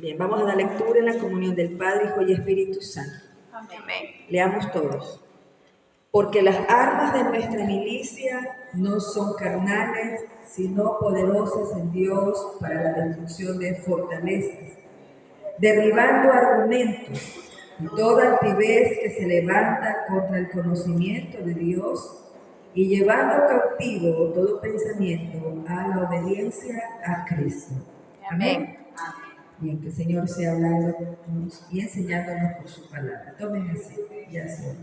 Bien, vamos a dar lectura en la comunión del Padre, Hijo y Espíritu Santo. Amén. Leamos todos. Porque las armas de nuestra milicia no son carnales, sino poderosas en Dios para la destrucción de fortalezas, derribando argumentos y toda altivez que se levanta contra el conocimiento de Dios y llevando cautivo todo pensamiento a la obediencia a Cristo. Amén. Bien, que el Señor sea hablándonos y enseñándonos por su palabra. Tomen asiento. Ya sea.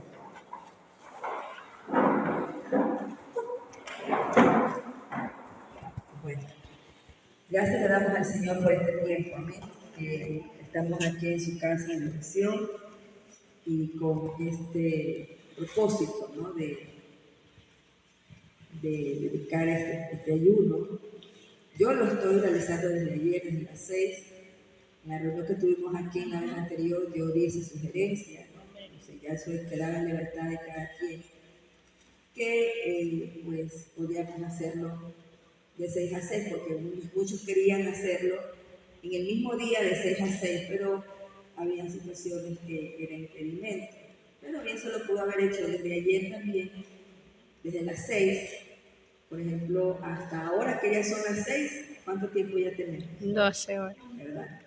Bueno, gracias le damos al Señor por este tiempo. Amén. Estamos aquí en su casa en oración y con este propósito, ¿no? de dedicar este ayuno. Yo lo estoy realizando desde ayer, desde las 6. En la reunión que tuvimos aquí en la vez anterior, yo di esa sugerencia, ¿no? O sea, ya eso quedaba en libertad de cada quien, que pues podíamos hacerlo de 6 a 6, porque muchos querían hacerlo en el mismo día de 6 a 6, pero había situaciones que eran impedimentos. Pero bien, se lo pudo haber hecho desde ayer también, desde las 6, por ejemplo, hasta ahora que ya son las 6, ¿cuánto tiempo ya tenemos? 12 horas. ¿Verdad?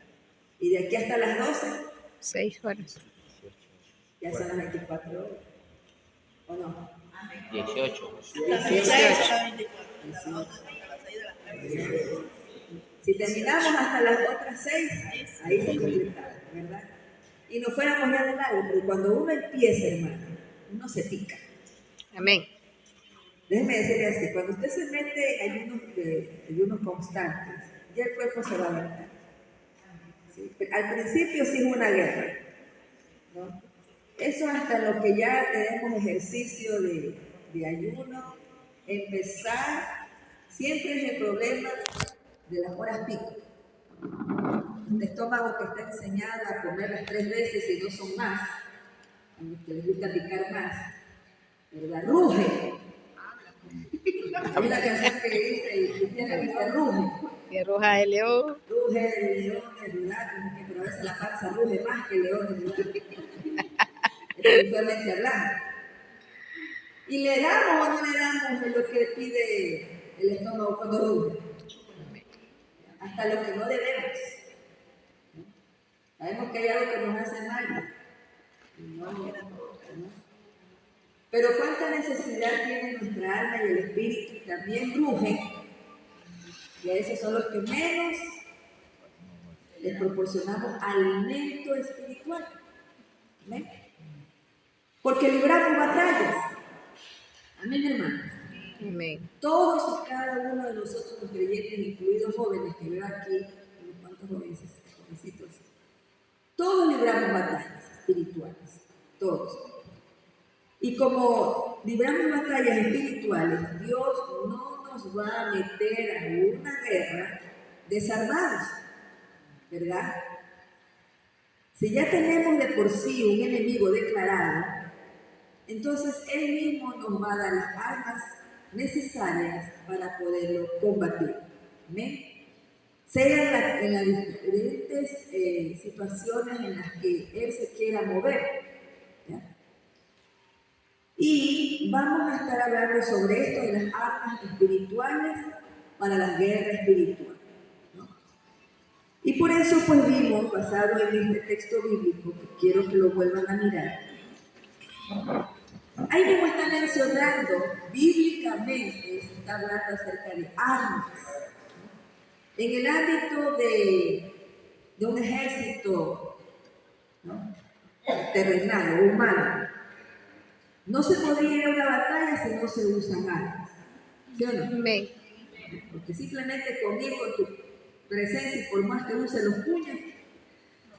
Y de aquí hasta las 12, 6 horas. ya son las 24 horas. ¿O no? 18. 18. Si terminamos hasta las otras 6, ahí se completaron, ¿verdad? Y nos fuéramos ya de largo, porque cuando uno empieza, hermano, uno se pica. Amén. Déjeme decirle así, cuando usted se mete en ayunos constantes, ya el cuerpo se va a adaptar. ¿Sí? Al principio sí es una guerra, ¿no? Eso hasta lo que ya tenemos ejercicio de ayuno, empezar, siempre es el problema de las horas pico. El estómago que está enseñado a comerlas 3 veces y no son más, a los que les gusta picar más, ¿verdad? Ruge. Hay una canción que dice, cristiana que dice ruge. Que ruja el león. Ruge el león de Judá, pero a veces la panza ruge más que el león de Judá. Espiritualmente hablando. ¿Y le damos o no le damos lo que pide el estómago cuando ruge? Hasta lo que no debemos. Sabemos que hay algo que nos hace mal. No. Pero cuánta necesidad tiene nuestra alma y el espíritu, y también rugen. Y a esos son los que menos les proporcionamos alimento espiritual. ¿Ven? Porque libramos batallas. Amén, hermanos. Amén. Todos y cada uno de nosotros, los creyentes, incluidos jóvenes que veo aquí, unos cuantos jovencitos, todos libramos batallas espirituales, todos. Y como libramos batallas espirituales, Dios no nos va a meter a una guerra desarmados, ¿verdad? Si ya tenemos de por sí un enemigo declarado, entonces Él mismo nos va a dar las armas necesarias para poderlo combatir. ¿Amén? Sea en las diferentes situaciones en las que Él se quiera mover. ¿Ya? Y vamos a estar hablando sobre esto de las armas espirituales para la guerra espiritual, ¿no? Y por eso pues vimos, basado en este texto bíblico, que quiero que lo vuelvan a mirar, ahí mismo está mencionando, bíblicamente se está hablando acerca de armas, ¿no? En el ámbito de un ejército, ¿no? Terrenal o humano. No se podría ir a una batalla si no se usan armas. ¿Sí o no? Amén. Porque simplemente conmigo, con tu presencia, y por más que uses los puños,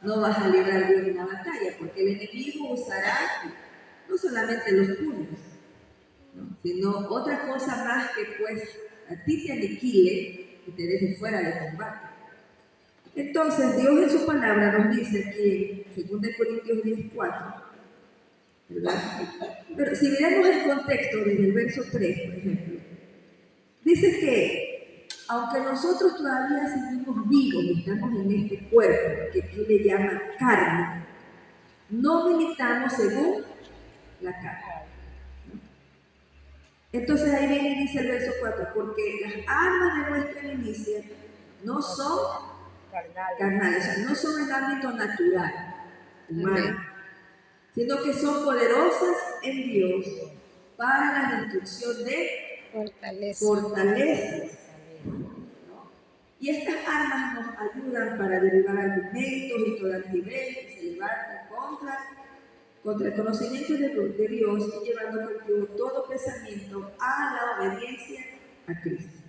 no vas a librar bien una batalla, porque el enemigo usará no solamente los puños, ¿no? Sino otra cosa más que pues a ti te aniquile y te deje fuera de combate. Entonces Dios en su palabra nos dice aquí en 2 Corintios 10:4, ¿verdad? Pero si miramos el contexto desde el verso 3, por ejemplo, dice que aunque nosotros todavía seguimos vivos y estamos en este cuerpo que aquí le llaman carne, no militamos según la carne. Entonces ahí viene y dice el verso 4, porque las armas de nuestra milicia no son carnales, o sea, no son en ámbito natural, humano, sino que son poderosas en Dios para la destrucción de fortalezas. ¿No? Y estas armas nos ayudan para derribar argumentos y toda altivez que se levanta contra el conocimiento de Dios y llevando contigo todo pensamiento a la obediencia a Cristo.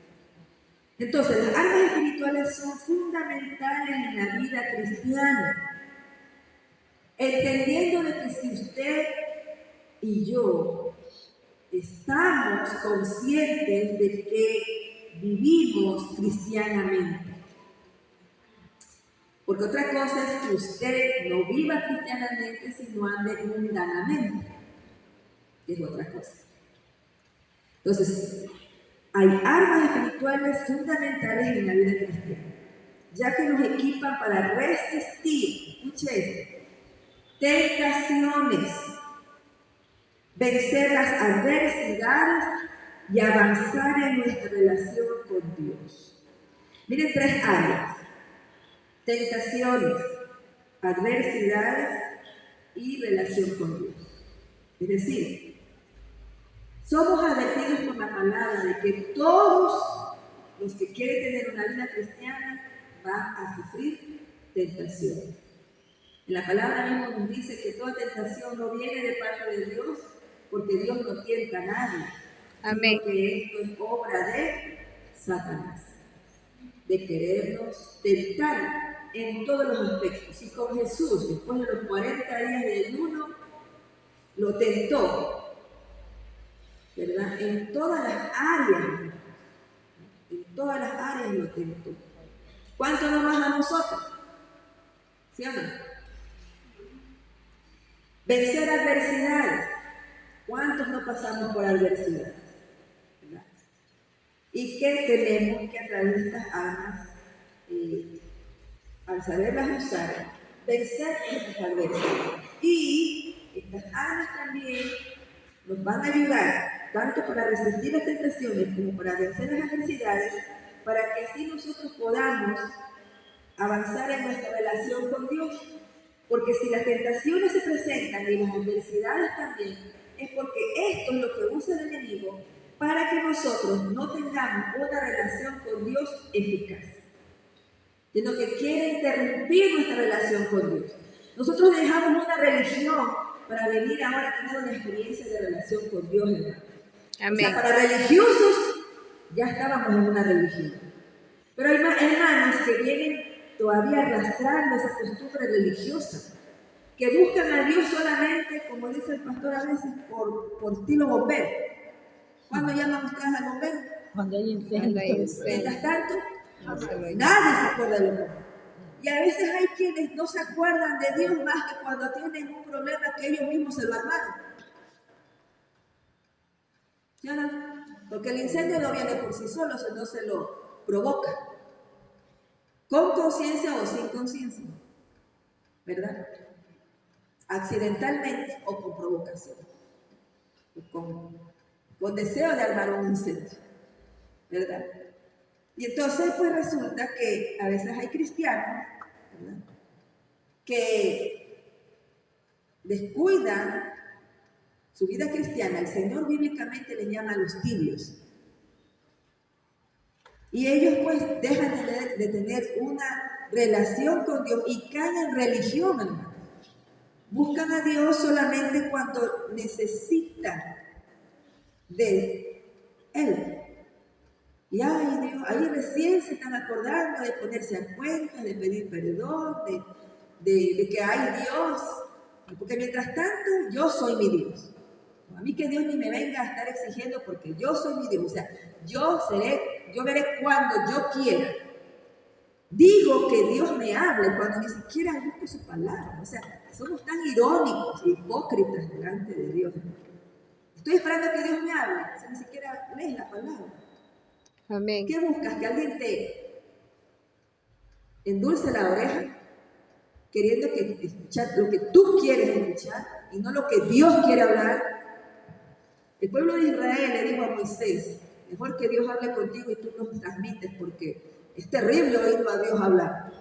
Entonces, las armas espirituales son fundamentales en la vida cristiana, entendiendo de que si usted y yo estamos conscientes de que vivimos cristianamente. Porque otra cosa es que usted no viva cristianamente sino ande mundanamente, que es otra cosa. Entonces, hay armas espirituales fundamentales en la vida cristiana, ya que nos equipan para resistir, escuche esto, tentaciones, vencer las adversidades y avanzar en nuestra relación con Dios. Miren 3 áreas: tentaciones, adversidades y relación con Dios. Es decir, somos advertidos por la palabra de que todos los que quieren tener una vida cristiana van a sufrir tentaciones. En la palabra mismo nos dice que toda tentación no viene de parte de Dios, porque Dios no tienta a nadie. Amén. Que esto es obra de Satanás, de querernos tentar en todos los aspectos. Y con Jesús, después de los 40 días de ayuno, lo tentó, ¿verdad? En todas las áreas lo tentó. ¿Cuánto no más a nosotros? ¿Sí o no? Vencer adversidades. ¿Cuántos no pasamos por adversidades? ¿Verdad? Y que tenemos que a través de estas armas, al saberlas usar, vencer estas adversidades. Y estas armas también nos van a ayudar tanto para resistir las tentaciones como para vencer las adversidades, para que así nosotros podamos avanzar en nuestra relación con Dios. Porque si las tentaciones se presentan y las adversidades también, es porque esto es lo que usa el enemigo para que nosotros no tengamos una relación con Dios eficaz, sino que quiere interrumpir nuestra relación con Dios. Nosotros dejamos una religión para venir ahora a tener una experiencia de relación con Dios, hermano. Amén. O sea, para religiosos ya estábamos en una religión. Pero hay hermanos que vienen todavía arrastrando esa costumbre religiosa, que buscan a Dios solamente, como dice el pastor a veces, por estilo bombero. ¿Cuándo llaman ustedes al bombero? Cuando hay incendio. Mientras tanto, nadie se acuerda de los bomberos. Y a veces hay quienes no se acuerdan de Dios más que cuando tienen un problema que ellos mismos se lo armaron. ¿Sí o no? Porque el incendio no viene por sí solo, sino se lo provoca. Con conciencia o sin conciencia, ¿verdad? Accidentalmente o con provocación, con deseo de armar un incendio, ¿verdad? Y entonces pues resulta que a veces hay cristianos, ¿verdad?, que descuidan su vida cristiana. El Señor bíblicamente le llama a los tibios. Y ellos pues dejan de tener una relación con Dios y caen en religión, hermano. Buscan a Dios solamente cuando necesitan de Él. Y ay Dios, ahí recién se están acordando de ponerse a cuentas, de pedir perdón, de que hay Dios. Porque mientras tanto, yo soy mi Dios. A mí que Dios ni me venga a estar exigiendo porque yo soy mi Dios. O sea, yo veré cuando yo quiera. Digo que Dios me hable cuando ni siquiera busco su palabra. O sea, somos tan irónicos e hipócritas delante de Dios. Estoy esperando que Dios me hable, si ni siquiera lees la palabra. Amén. ¿Qué buscas? Que alguien te endulce la oreja, queriendo que escuchar lo que tú quieres escuchar y no lo que Dios quiere hablar. El pueblo de Israel le dijo a Moisés, mejor que Dios hable contigo y tú nos transmites, porque es terrible oírlo a Dios hablar.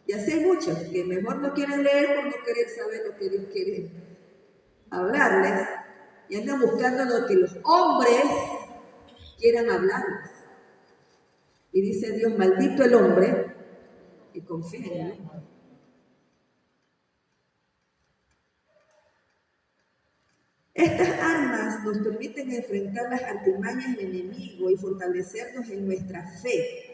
Y así hay muchos que mejor no quieren leer por no querer saber lo que Dios quiere hablarles y andan buscando lo que los hombres quieran hablarles. Y dice Dios, maldito el hombre que confía en él. Estas armas nos permiten enfrentar las artimañas del enemigo y fortalecernos en nuestra fe.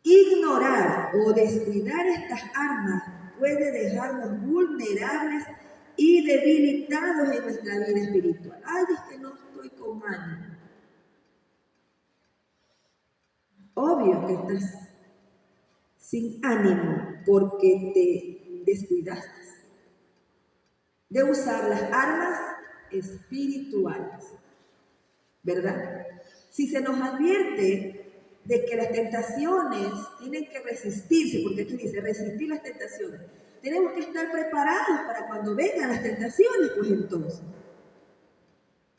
Ignorar o descuidar estas armas puede dejarnos vulnerables y debilitados en nuestra vida espiritual. Ay, es que no estoy con ánimo. Obvio que estás sin ánimo porque te descuidaste de usar las armas espirituales, ¿verdad? Si se nos advierte de que las tentaciones tienen que resistirse, porque aquí dice resistir las tentaciones, tenemos que estar preparados para cuando vengan las tentaciones, pues entonces,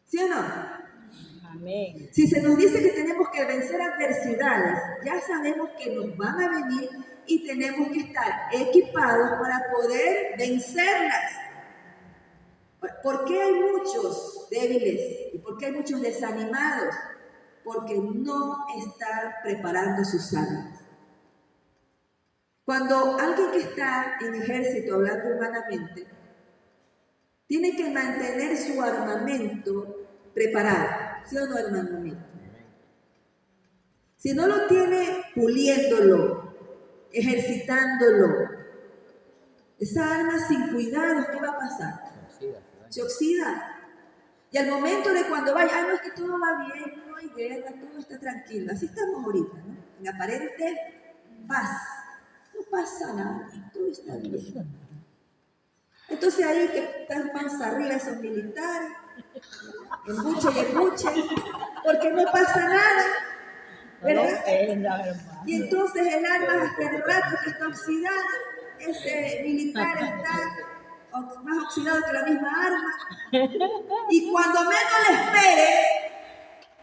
¿sí o no? Amén. Si se nos dice que tenemos que vencer adversidades, ya sabemos que nos van a venir y tenemos que estar equipados para poder vencerlas. ¿Por qué hay muchos débiles y por qué hay muchos desanimados? Porque no están preparando sus armas. Cuando alguien que está en ejército, hablando humanamente, tiene que mantener su armamento preparado, ¿sí o no, hermano mío? Si no lo tiene puliéndolo, ejercitándolo, esa arma sin cuidado, ¿qué va a pasar? Se oxida. Y al momento de cuando vaya, no es que todo va bien, no hay guerra, todo está tranquilo. Así estamos ahorita, ¿no? En aparente paz. No pasa nada, todo está bien. Entonces ahí que están panza arriba esos militares, embuche y embuche, porque no pasa nada, ¿verdad? Y entonces el arma hasta el rato que está oxidada, ese militar está más oxidado que la misma arma. Y cuando menos le espere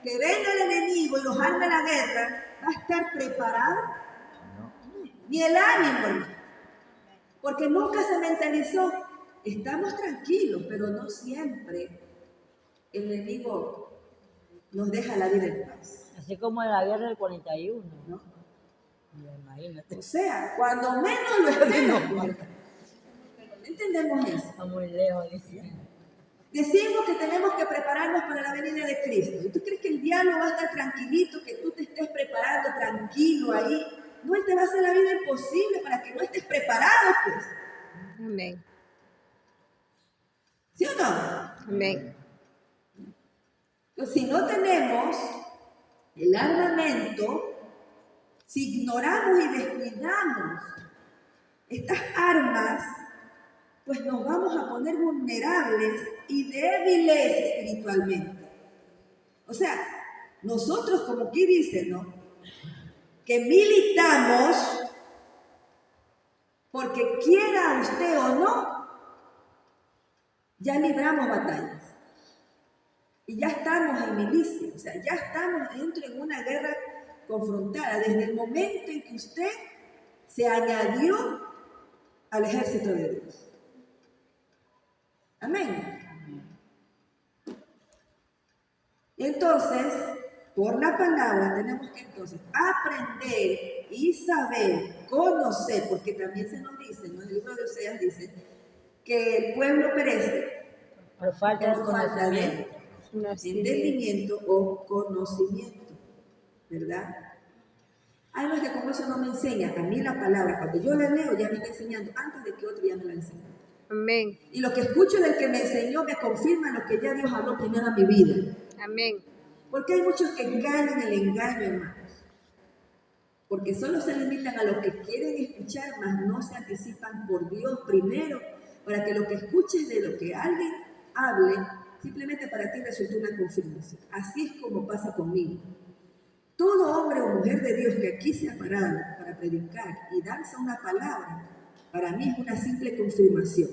que venga el enemigo y los arme la guerra, va a estar preparado. Ni el ánimo, hermano. Porque nunca se mentalizó. Estamos tranquilos, pero no siempre el enemigo nos deja la vida en paz. Así como en la guerra del 41, ¿No? Imagínate. O sea, cuando menos lo esperamos. ¿Entendemos eso? Está muy lejos, dice. Decimos que tenemos que prepararnos para la venida de Cristo. ¿Y tú crees que el diablo va a estar tranquilito, que tú te estés preparando tranquilo ahí? No, él te va a hacer la vida imposible para que no estés preparado, pues. Amén. ¿Sí o no? Amén. Entonces, si no tenemos el armamento, si ignoramos y descuidamos estas armas, pues nos vamos a poner vulnerables y débiles espiritualmente. O sea, nosotros, como aquí dice, ¿no? Que militamos porque quiera usted o no, ya libramos batallas. Y ya estamos en milicia, o sea, ya estamos dentro de una guerra confrontada desde el momento en que usted se añadió al ejército de Dios. Amén. Entonces, por la palabra tenemos que entonces aprender y saber, conocer, porque también se nos dice, ¿no? En el libro de Oseas dice que el pueblo perece Por falta de por falta de conocimiento. entendimiento o conocimiento, ¿verdad? Hay los que como eso no me enseña, a mí la palabra, cuando yo la leo ya me está enseñando antes de que otro ya me la enseñe. Amén. Y lo que escucho del que me enseñó me confirma lo que ya Dios habló primero a mi vida. Amén. Porque hay muchos que engañan el engaño, hermanos. Porque solo se limitan a lo que quieren escuchar, mas no se anticipan por Dios primero, para que lo que escuches de lo que alguien hable, simplemente para ti resulte una confirmación. Así es como pasa conmigo. todo hombre o mujer de Dios que aquí se ha parado para predicar y danza una palabra, para mí es una simple confirmación.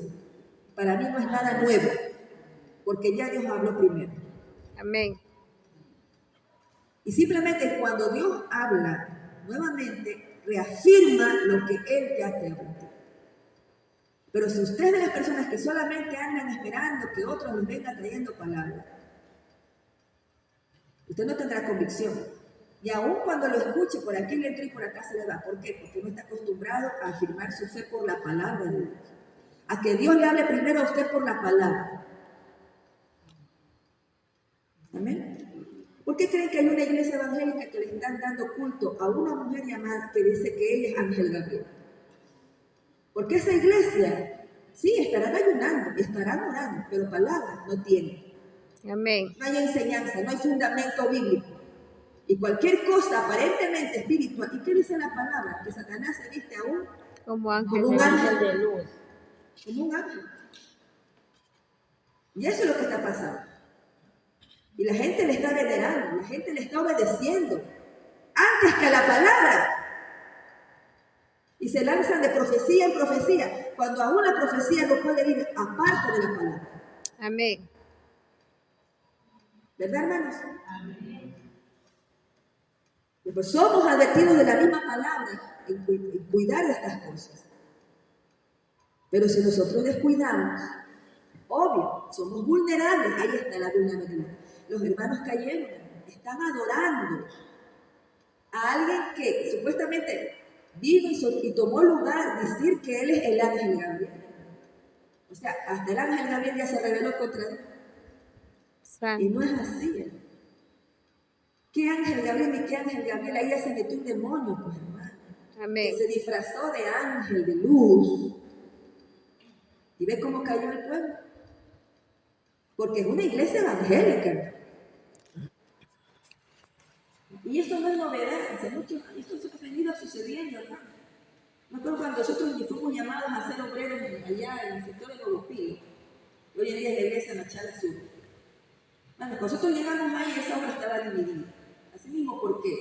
Para mí no es nada nuevo, porque ya Dios habló primero. Amén. Y simplemente cuando Dios habla nuevamente, reafirma lo que Él ya te habló. Pero si usted es de las personas que solamente andan esperando que otros les vengan trayendo palabras, usted no tendrá convicción. Y aun cuando lo escuche, por aquí le entra y por acá se le va. ¿Por qué? Porque no está acostumbrado a afirmar su fe por la palabra de Dios. A que Dios le hable primero a usted por la palabra. Amén. ¿Por qué creen que hay una iglesia evangélica que le están dando culto a una mujer llamada que dice que ella es Ángel Gabriel? Porque esa iglesia, sí, estarán ayunando, estarán orando, pero palabra no tiene. Amén. No hay enseñanza, no hay fundamento bíblico. Y cualquier cosa aparentemente espiritual. ¿Y qué dice la palabra? Que Satanás se viste aún Como ángel. como un ángel de luz. como un ángel. Y eso es lo que está pasando. Y la gente le está venerando, la gente le está obedeciendo antes que a la palabra. Y se lanzan de profecía en profecía, cuando aún la profecía no puede ir aparte de la palabra. Amén. ¿Verdad, hermanos? Pues somos advertidos de la misma palabra en cuidar de estas cosas. Pero si nosotros descuidamos, obvio, somos vulnerables. Ahí está la vulnerabilidad. Los hermanos cayeron, están adorando a alguien que supuestamente vino y tomó lugar, decir que él es el ángel Gabriel. O sea, hasta el ángel Gabriel ya se rebeló contra él. Santo. Y no es así. ¿Qué ángel Gabriel ni qué ángel Gabriel? Ahí ya se metió un demonio, pues hermano. Amén. Que se disfrazó de ángel de luz. ¿Y ve cómo cayó el pueblo? Porque es una iglesia evangélica. Y esto no es novedad, esto se ha venido sucediendo, hermano. Me acuerdo cuando nosotros fuimos llamados a ser obreros allá en el sector de Bogotá, que hoy en día es la iglesia Machala Sur. Bueno, cuando nosotros llegamos ahí, esa obra estaba dividida. Así mismo, porque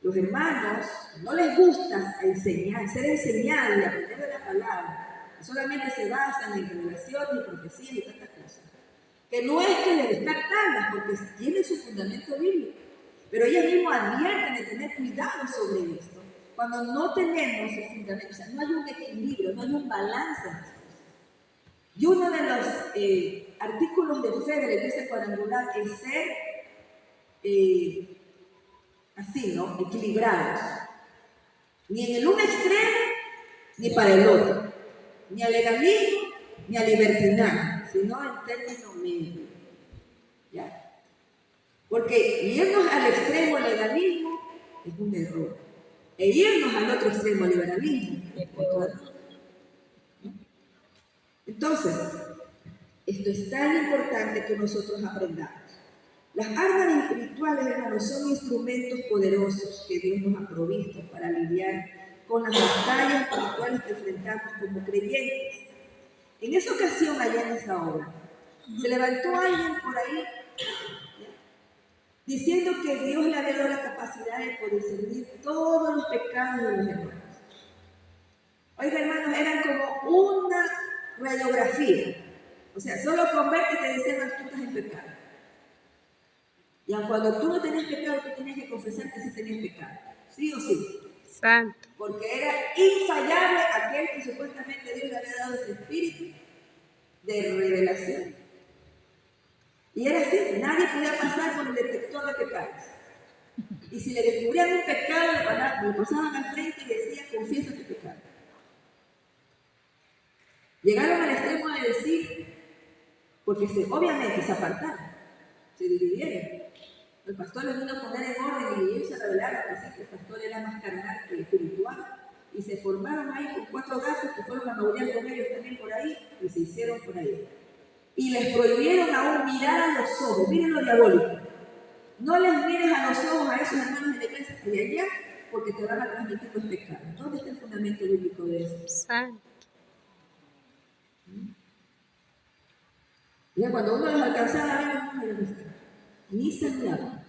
los hermanos no les gusta enseñar, ser enseñados y aprender de la palabra, que solamente se basan en revelaciones y profecías y tantas cosas. Que no es que le descartarlas, porque tiene su fundamento bíblico. Pero ellos mismos advierten de tener cuidado sobre esto. Cuando no tenemos el fundamento, o sea, no hay un equilibrio, no hay un balance en las cosas. Y uno de los artículos de fe de la iglesia cuadrangular es ser así, ¿no? Equilibrados. Ni en el un extremo, ni para el otro. Ni al legalismo, ni al libertinaje, sino en términos medios. ¿Ya? Porque irnos al extremo legalismo es un error. E irnos al otro extremo liberalismo es otro error. Entonces, esto es tan importante que nosotros aprendamos. Las armas espirituales, hermanos, son instrumentos poderosos que Dios nos ha provisto para lidiar con las batallas espirituales que enfrentamos como creyentes. En esa ocasión, allá en esa obra, se levantó alguien por ahí diciendo que Dios le había dado la capacidad de poder discernir todos los pecados de los hermanos. Oiga, hermanos, eran como una radiografía. O sea, solo con ver que te decían que tú estás en pecado. Y aun cuando tú no tenías pecado, tú tenías que confesar que sí tenías pecado. ¿Sí o sí? Santo. Porque era infallable aquel que supuestamente Dios le había dado ese espíritu de revelación. Y era así, nadie podía pasar por el detector de pecados. Y si le descubrían un pecado, le pasaban al frente y decían, confiesa tu pecado. Llegaron al extremo de decir, porque obviamente se apartaron, se dividieron. El pastor les vino a poner en orden y ellos se revelaron que sí, que el pastor era más carnal que espiritual. Y se formaron ahí con 4 gatos que fueron a maullar con ellos también por ahí y se hicieron por ahí. Y les prohibieron aún mirar a los ojos. Miren lo diabólico. No les mires a los ojos a esos hermanos de la iglesia de allá porque te van a transmitir los pecados. ¿Dónde está el fundamento bíblico de eso? Santo. Ya cuando uno los alcanzaba a ver, ni saludaban.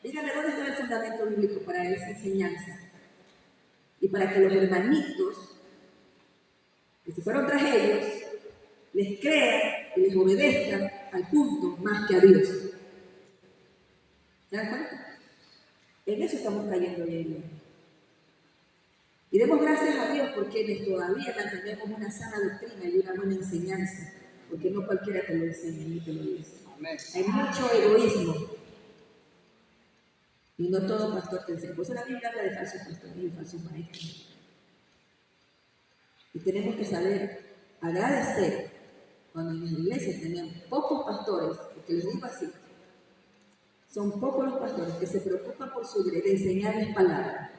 Dígame, ¿dónde está el fundamento bíblico para esa enseñanza? Y para que los hermanitos, que si fueron tras ellos, les crean y les obedezcan al punto más que a Dios. ¿Se dan cuenta? En eso estamos cayendo hoy en día. Y demos gracias a Dios por quienes todavía mantenemos una sana doctrina y una buena enseñanza, porque no cualquiera te lo enseña ni te lo dice. Hay mucho egoísmo y no todo pastor te enseña. Por eso la Biblia habla de falsos pastores y falsos maestros. Y tenemos que saber agradecer cuando en las iglesias tenemos pocos pastores, porque les digo así, son pocos los pastores que se preocupan por su de enseñarles palabras.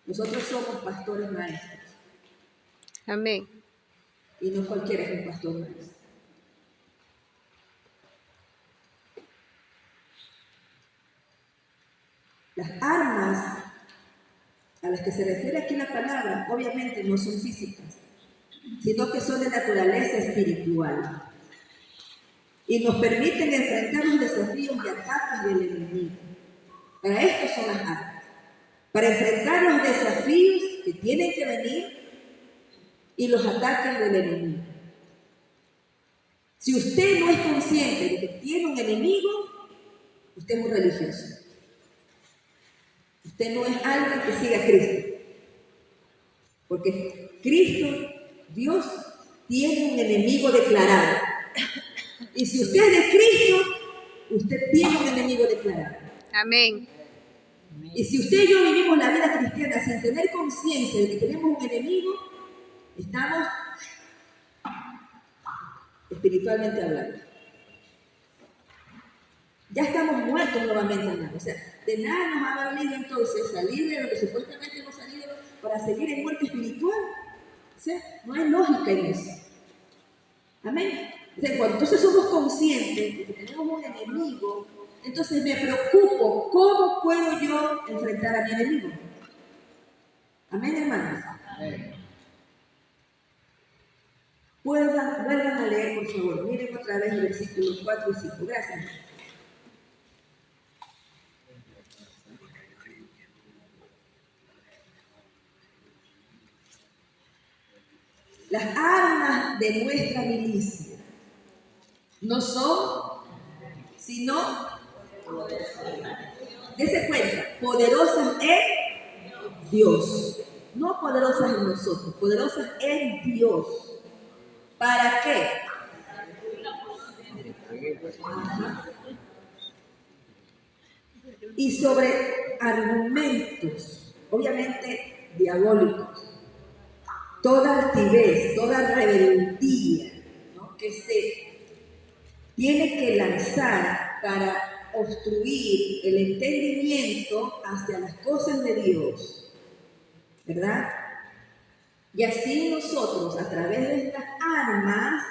Nosotros somos pastores maestros. Amén. Y no cualquiera es un pastor maestro. Las armas a las que se refiere aquí la palabra, obviamente no son físicas, sino que son de naturaleza espiritual. Y nos permiten enfrentar los desafíos y ataques del enemigo. Para esto son las armas. Para enfrentar los desafíos que tienen que venir y los ataques del enemigo. Si usted no es consciente de que tiene un enemigo, usted es un religioso. Usted no es alguien que siga a Cristo. Porque Cristo, Dios, tiene un enemigo declarado. Y si usted es de Cristo, usted tiene un enemigo declarado. Amén. Y si usted y yo vivimos la vida cristiana sin tener conciencia de que tenemos un enemigo, estamos espiritualmente hablando. Ya estamos muertos nuevamente, hermano. O sea, de nada nos ha valido entonces salir de lo que supuestamente hemos salido para seguir en muerte espiritual. O sea, no hay lógica en eso. Amén. O sea, cuando entonces somos conscientes de que tenemos un enemigo, entonces me preocupo, ¿cómo puedo yo enfrentar a mi enemigo? Amén, hermanos. Amén. Vuelvan a leer, por favor. Miren otra vez el versículo 4 y 5. Gracias. Las armas de nuestra milicia no son, sino, dése cuenta, poderosas en Dios. No poderosas en nosotros, poderosas en Dios. ¿Para qué? Ajá. Y sobre argumentos, obviamente diabólicos, toda altivez, toda rebeldía, ¿no?, que se tiene que lanzar para obstruir el entendimiento hacia las cosas de Dios, ¿verdad? Y así nosotros, a través de estas armas,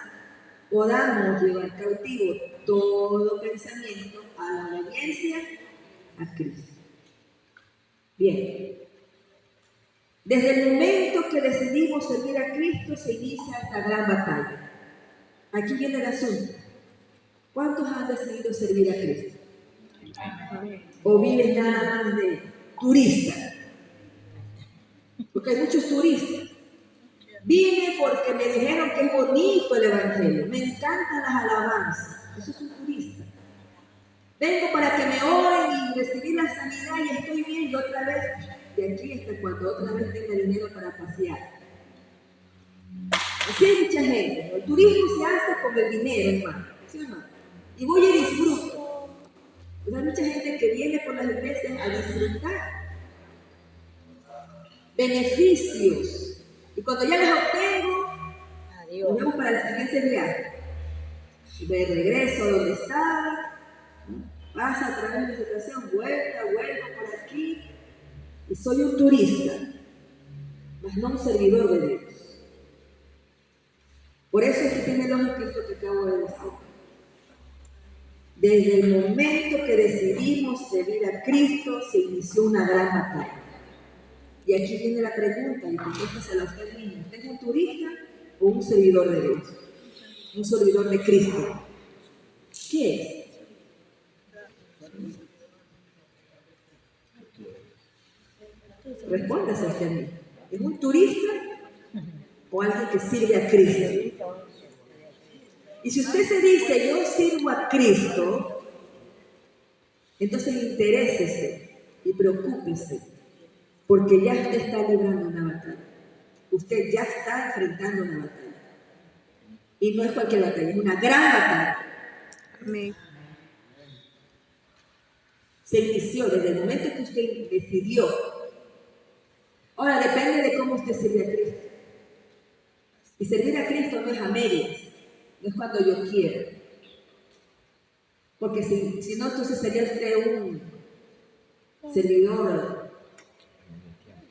podamos llevar cautivo todo pensamiento a la obediencia a Cristo. Bien. Desde el momento que decidimos servir a Cristo, se inicia esta gran batalla. Aquí viene el asunto. ¿Cuántos han decidido servir a Cristo? ¿O viven nada más de turistas? Porque hay muchos turistas. Vine porque me dijeron que es bonito el Evangelio. Me encantan las alabanzas. Eso es un turista. Vengo para que me oren y recibir la sanidad y estoy bien y otra vez, de aquí hasta cuando otra vez tenga dinero para pasear. Así hay mucha gente, ¿no? El turismo se hace con el dinero, hermano. ¿Sí o no? Y voy y disfruto. Pues hay mucha gente que viene por las iglesias a disfrutar. Beneficios. Y cuando ya les obtengo, nos vemos para el siguiente viaje. De regreso a donde estaba, pasa a través de la situación, vuelvo por aquí, y soy un turista, mas no un servidor de Dios. Por eso es que tiene lógica esto que acabo de decir. Desde el momento que decidimos servir a Cristo, se inició una gran batalla. Y aquí viene la pregunta, y contéstasela a usted mismo. ¿Usted es un turista o un servidor de Dios? Un servidor de Cristo. ¿Qué es? Respóndase usted a mí. ¿Es un turista o alguien que sirve a Cristo? Y si usted se dice, yo sirvo a Cristo, entonces interésese y preocúpese, porque ya usted está librando una batalla. Usted ya está enfrentando una batalla. Y no es cualquier batalla, es una gran batalla. Amén. Se inició desde el momento que usted decidió. Ahora depende de cómo usted sirve a Cristo. Y servir a Cristo no es a medias, no es cuando yo quiero. Porque si no, entonces sería usted un servidor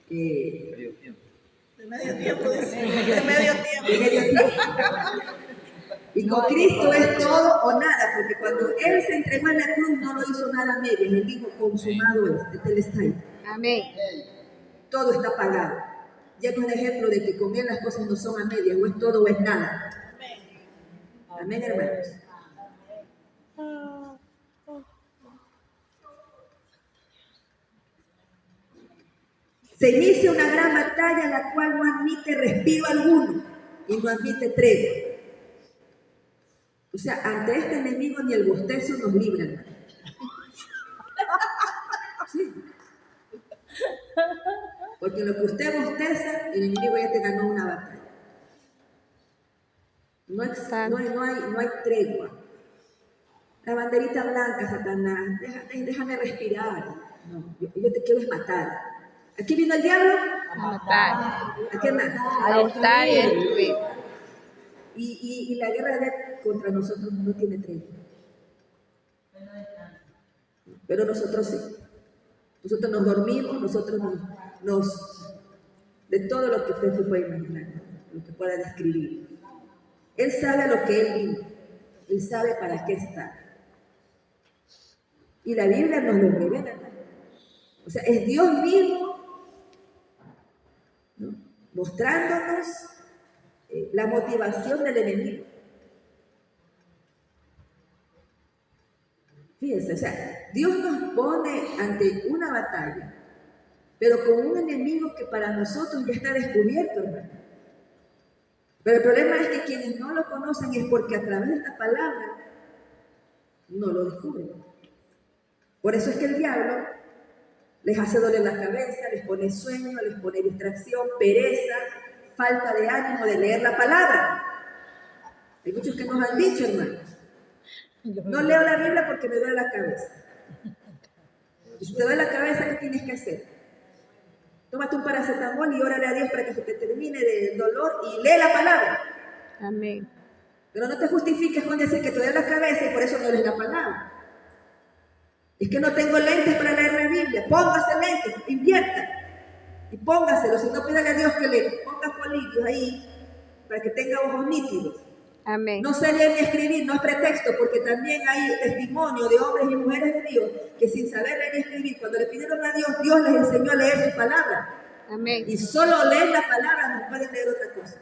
Medio tiempo. De medio tiempo, dice. De medio tiempo. de medio tiempo. Y con Cristo es todo o nada, porque cuando Él se entregó en la cruz no lo hizo nada a medias, Él dijo, consumado es, Él está ahí. Amén. Todo está pagado. Ya no es un ejemplo de que con Él las cosas no son a medias, o es todo o es nada. Amén, hermanos. Se inicia una gran batalla la cual no admite respiro alguno y no admite tregua. O sea, ante este enemigo ni el bostezo nos libra, hermano. Sí. Porque en lo que usted bosteza, el enemigo ya te ganó una batalla. No hay tregua. La banderita blanca, Satanás, déjame respirar. No, yo te quiero es matar. ¿Aquí vino el diablo? A matar. ¿A qué más? A hurtar y a destruir. Y la guerra de él contra nosotros no tiene tregua. Pero nosotros sí. Nosotros nos dormimos, nosotros de todo lo que usted se puede imaginar, lo que pueda describir. Él sabe a lo que él vino. Él sabe para qué está. Y la Biblia nos lo revela. O sea, es Dios mismo, ¿no?, mostrándonos la motivación del enemigo. Fíjense, o sea, Dios nos pone ante una batalla, pero con un enemigo que para nosotros ya está descubierto, hermano. Pero el problema es que quienes no lo conocen es porque a través de esta palabra no lo descubren. Por eso es que el diablo les hace doler la cabeza, les pone sueño, les pone distracción, pereza, falta de ánimo de leer la palabra. Hay muchos que nos han dicho, hermanos, no leo la Biblia porque me duele la cabeza. Y si te duele la cabeza, ¿qué tienes que hacer? Tómate un paracetamol y órale a Dios para que se te termine del dolor y lee la palabra. Amén. Pero no te justifiques con decir que te duele la cabeza y por eso no lees la palabra. Es que no tengo lentes para leer la Biblia. Póngase lentes, invierta. Y póngaselo, si no, pídale a Dios que le ponga colillos ahí para que tenga ojos nítidos. Amén. No sé leer ni escribir, no es pretexto, porque también hay testimonio de hombres y mujeres de Dios que sin saber leer ni escribir, cuando le pidieron a Dios, Dios les enseñó a leer su palabra. Amén. Y solo leer la palabra, no pueden leer otra cosa.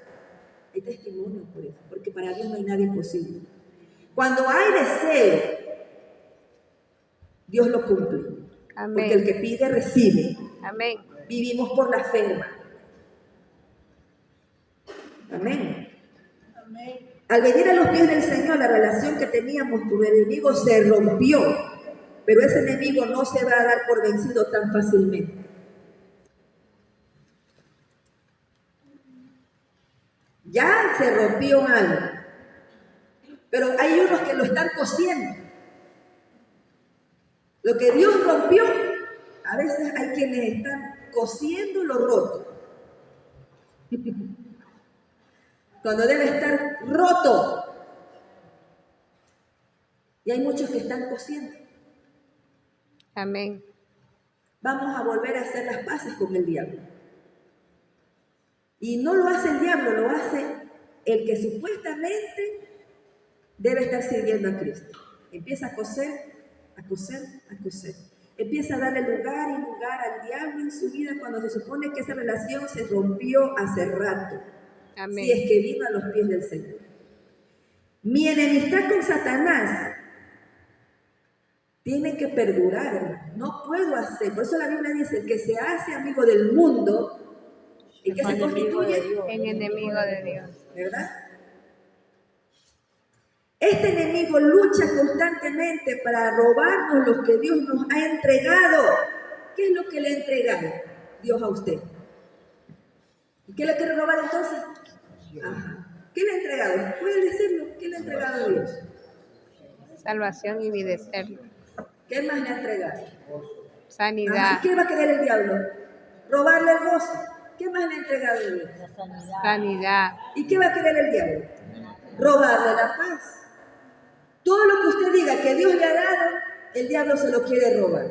Hay testimonio por eso, porque para Dios no hay nada imposible. Cuando hay deseo, Dios lo cumple. Amén. Porque el que pide, recibe. Amén. Vivimos por la fe, hermano. Amén. Amén. Al venir a los pies del Señor, la relación que teníamos con el enemigo se rompió, pero ese enemigo no se va a dar por vencido tan fácilmente. Ya se rompió algo, pero hay unos que lo están cosiendo. Lo que Dios rompió, a veces hay quienes están cosiendo lo roto. Cuando debe estar roto. Y hay muchos que están cosiendo. Amén. Vamos a volver a hacer las paces con el diablo. Y no lo hace el diablo, lo hace el que supuestamente debe estar sirviendo a Cristo. Empieza a coser, a coser, a coser. Empieza a darle lugar y lugar al diablo en su vida cuando se supone que esa relación se rompió hace rato. Amén. Si es que vino a los pies del Señor. Mi enemistad con Satanás Tiene que perdurar, hermano. No puedo hacer. Por eso la Biblia dice, el que se hace amigo del mundo, ¿y que se constituye? En enemigo de Dios. ¿Verdad? Este enemigo lucha constantemente para robarnos lo que Dios nos ha entregado. ¿Qué es lo que le ha entregado Dios a usted? ¿Y qué le quiere robar entonces? Ajá. ¿Qué le ha entregado? ¿Puede decirlo? ¿Qué le ha entregado Dios? Salvación y vida eterna. ¿Qué más le ha entregado? Sanidad. Ajá. ¿Y qué va a querer el diablo? Robarle el gozo. ¿Qué más le ha entregado Dios? La sanidad. Sanidad. ¿Y qué va a querer el diablo? Robarle la paz. Todo lo que usted diga que Dios le ha dado, el diablo se lo quiere robar.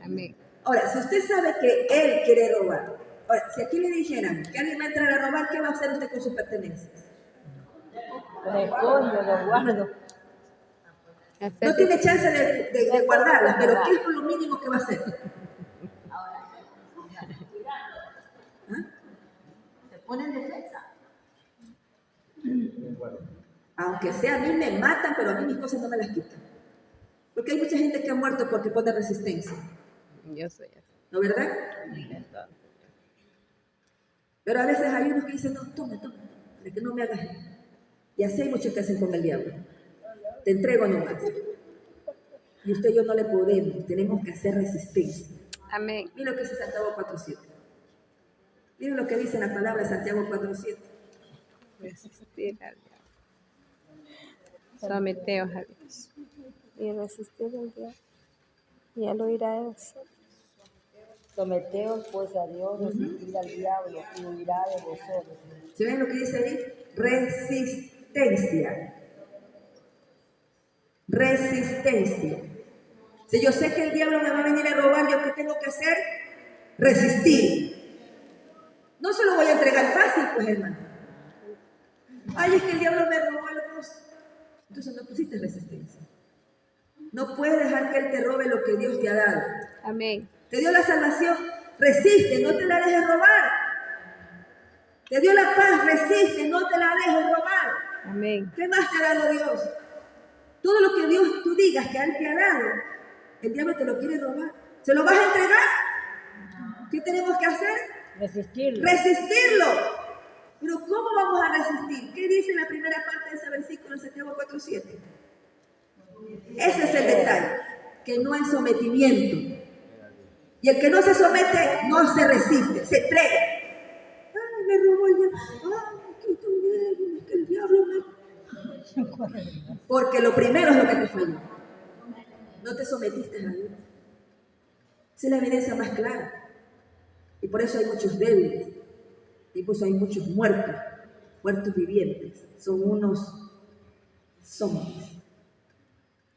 Amén. Ahora, si usted sabe que él quiere robar, ahora, si aquí le dijeran que alguien va a entrar a robar, ¿qué va a hacer usted con sus pertenencias? Los escondo, los guardo. No tiene chance de guardarlas, pero ¿qué es lo mínimo que va a hacer? ¿Ah? Se pone en defensa. Aunque sea, a mí me matan, pero a mí mis cosas no me las quitan. Porque hay mucha gente que ha muerto porque pone resistencia. Yo soy así. ¿No, verdad? Pero a veces hay unos que dicen, no, toma, para que no me hagas. Y así hay muchos que hacen con el diablo. Te entrego nomás. Y usted y yo no le podemos, tenemos que hacer resistencia. Amén. Mira lo que dice Santiago 4.7. Mira lo que dice la palabra de Santiago 4.7. Resistir al diablo. Someteos a Dios. Y resistir al diablo, y él huirá de vosotros. Someteos pues a Dios, resistir al diablo y huirá de vosotros. ¿Se ven lo que dice ahí? Resistencia. Resistencia. Si yo sé que el diablo me va a venir a robar, ¿yo qué tengo que hacer? Resistir. No se lo voy a entregar fácil, pues, hermano. Ay, es que el diablo me robó el gozo. Entonces no pusiste resistencia. No puedes dejar que él te robe lo que Dios te ha dado. Amén. Te dio la salvación, resiste, no te la dejes robar. Te dio la paz, resiste, no te la dejes robar. Amén. ¿Qué más te ha dado Dios? Todo lo que Dios tú digas que Él te ha dado, el diablo te lo quiere robar. ¿Se lo vas a entregar? ¿Qué tenemos que hacer? Resistirlo. Resistirlo. Pero ¿cómo vamos a resistir? ¿Qué dice la primera parte de ese versículo en Santiago 4.7? Ese es el detalle, que no hay sometimiento. Y el que no se somete, no se resiste, se entrega. Ay, me robó el diablo. Ay, que estoy débil, es que el diablo me... Porque lo primero es lo que te falló. No te sometiste a Dios. Esa es la evidencia más clara. Y por eso hay muchos débiles. Y por eso hay muchos muertos, muertos vivientes. Son unos zombies,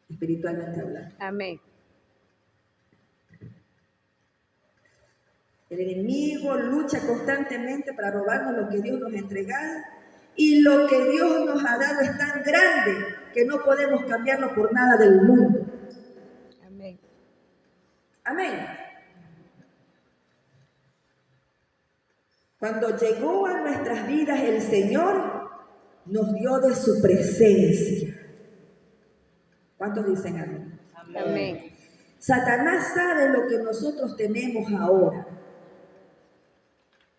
espiritualmente hablando. Amén. El enemigo lucha constantemente para robarnos lo que Dios nos ha entregado. Y lo que Dios nos ha dado es tan grande que no podemos cambiarlo por nada del mundo. Amén. Amén. Cuando llegó a nuestras vidas el Señor, nos dio de su presencia. ¿Cuántos dicen amén? Amén. Satanás sabe lo que nosotros tenemos ahora.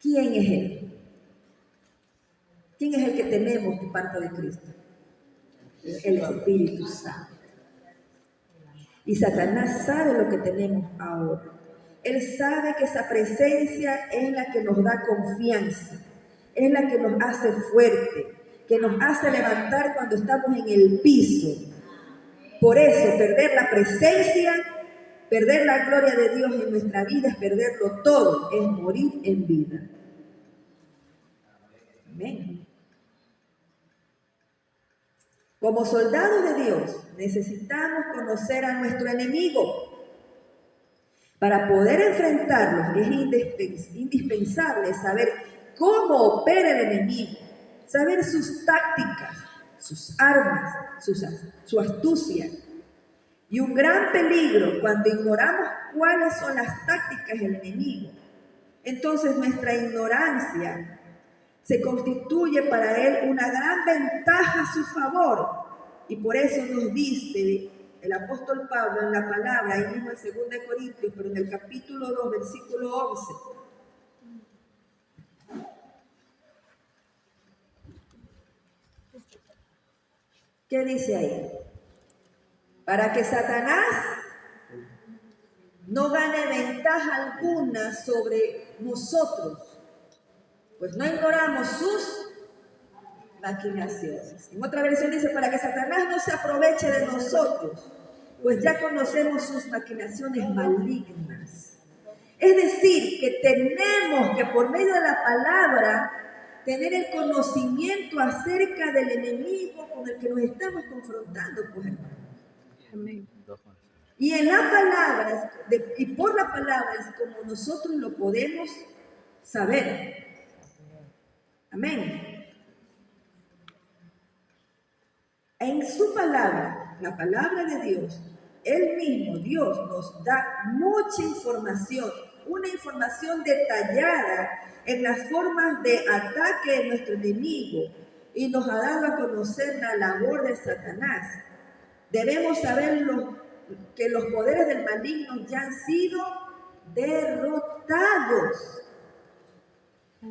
¿Quién es Él? ¿Quién es el que tenemos de parte de Cristo? El Espíritu Santo. Y Satanás sabe lo que tenemos ahora. Él sabe que esa presencia es la que nos da confianza, es la que nos hace fuerte, que nos hace levantar cuando estamos en el piso. Por eso, perder la presencia, perder la gloria de Dios en nuestra vida es perderlo todo, es morir en vida. Amén. Como soldados de Dios, necesitamos conocer a nuestro enemigo. Para poder enfrentarlos es indispensable saber cómo opera el enemigo, saber sus tácticas, sus armas, su astucia. Y un gran peligro cuando ignoramos cuáles son las tácticas del enemigo. Entonces nuestra ignorancia se constituye para él una gran ventaja a su favor. Y por eso nos dice el apóstol Pablo en la palabra, ahí mismo en 2 Corintios, pero en el capítulo 2, versículo 11. ¿Qué dice ahí? Para que Satanás no gane ventaja alguna sobre nosotros, pues no ignoramos sus maquinaciones. En otra versión dice, para que Satanás no se aproveche de nosotros, pues ya conocemos sus maquinaciones malignas. Es decir, que tenemos que por medio de la palabra tener el conocimiento acerca del enemigo con el que nos estamos confrontando, pues, hermano. Amén. Y en la palabra, y por la palabra es como nosotros lo podemos saber. Amén. En su palabra, la palabra de Dios, Él mismo, Dios, nos da mucha información, una información detallada en las formas de ataque de nuestro enemigo, y nos ha dado a conocer la labor de Satanás. Debemos saber que los poderes del maligno ya han sido derrotados.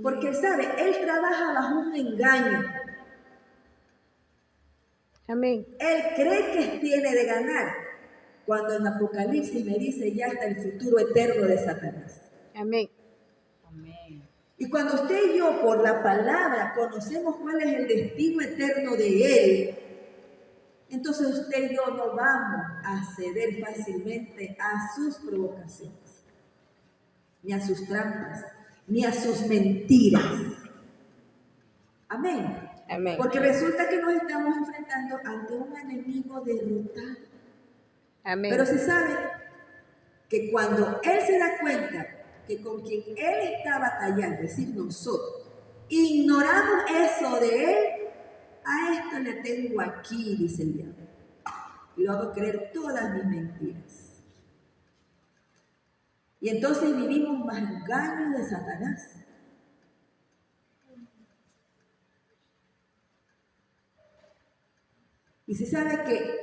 Porque él sabe, él trabaja bajo un engaño. Amén. Él cree que tiene de ganar, cuando en Apocalipsis me dice ya está el futuro eterno de Satanás. Amén. Y cuando usted y yo por la palabra conocemos cuál es el destino eterno de él, entonces usted y yo no vamos a ceder fácilmente a sus provocaciones, ni a sus trampas, ni a sus mentiras. Amén. Amén. Porque resulta que nos estamos enfrentando ante un enemigo derrotado. Amén. Pero se sabe que cuando él se da cuenta que con quien él está batallando, es decir, nosotros, ignoramos eso de él, a esto le tengo aquí, dice el diablo, y lo hago creer todas mis mentiras. Y entonces vivimos más engaños de Satanás. Y se sabe que